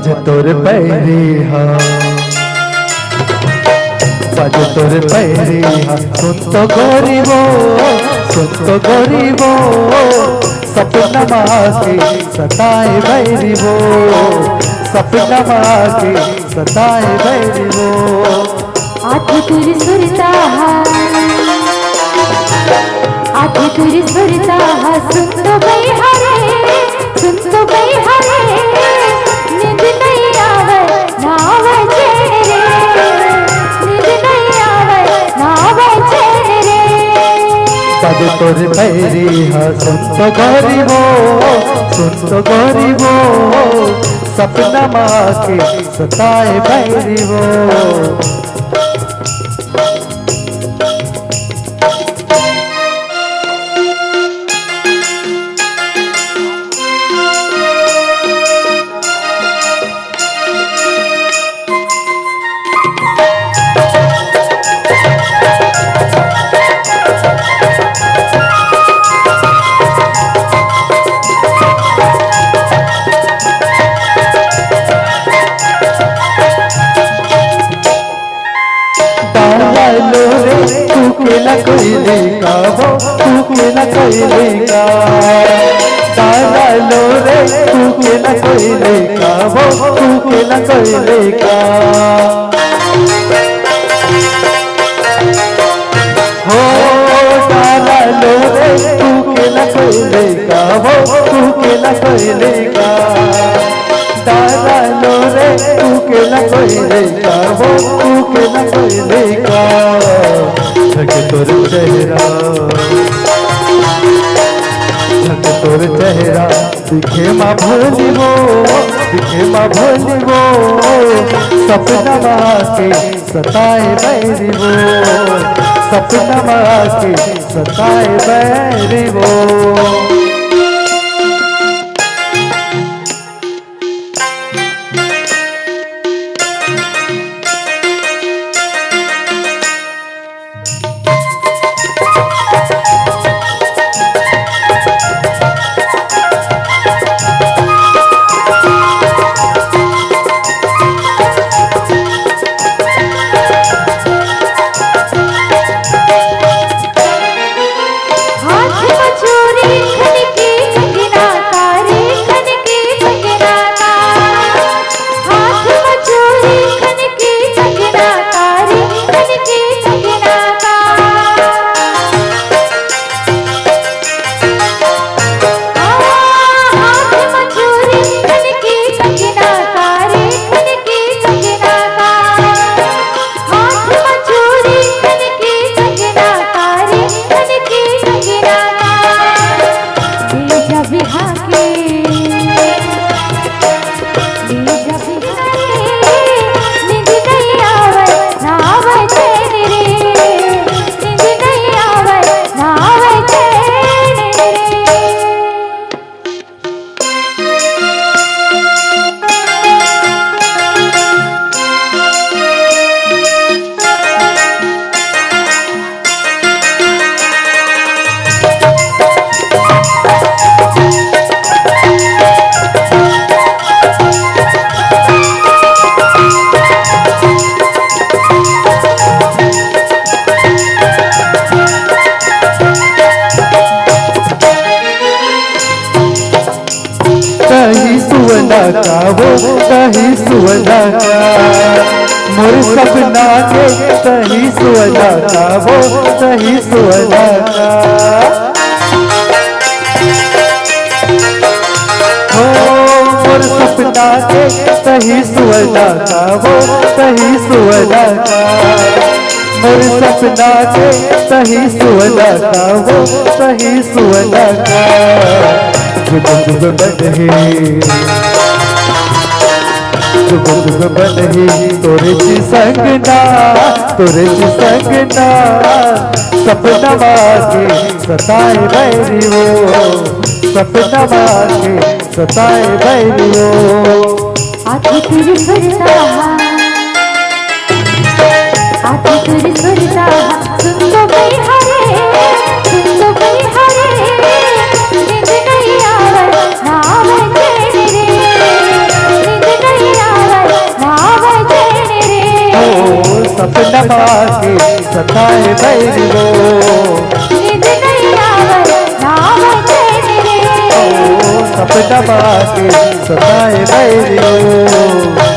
बाज तोर पैरी हा, बाज तोर पैरी हा। सुन तो गरीबो, सुन तो गरीबो, सपना माके सताए बैरीबो, सपना माके सताए बैरीबो। आधी तुरी सुरता आधी तुरी सुरता सुन तो गई हरे, सुन तो गई हरे, नींद नहीं आवे नावे चैन रे, नींद नहीं आवे नावे चैन रे। बाज तोर पैरी हा, सुन तो गरीबो, सुन तो गरीबो, सपना माके सताए बैरीबो। केला कोयले का वो तू केला कोयले का, तारा लो रे तू केला कोयले का वो तू केला कोयले का। हो तारा लो रे तू केला कोयले का वो तू केला कोयले का, तारा लो रे तू केला कोयले का वो तू केला कोयले का। झक तोर चेहरा, झक तोर चेहरा दिखे माँ भोलिबो, दिखे माँ भोलिबो, सपना माके सताए बैरीबो, सपना माके सताए बैरीबो। का वो कहीं सुवना का, मोर सपना के कहीं सुवना का वो कहीं सुवना का। हो मोर सपना के कहीं सुवना का वो कहीं सुवना का, मोर सपना के कहीं सुवना का वो कहीं सुवना का। जुग जुग बदही, जुग जुग बदही तोरे ची संगना, तोरे ची संगना, सपना माके सताए बैरी वो, सपना माके सताए बैरी वो। आधी तेरी सुरता, आधी तेरी सुरता, सुन तो गई हरे, सुन तो गई हरे, नींद नहीं आवे नावे चैन रे, नींद नहीं पाके सताए बैरियो नींद नहीं आवे नाव चैन रे सपना पाके सताए बैरियो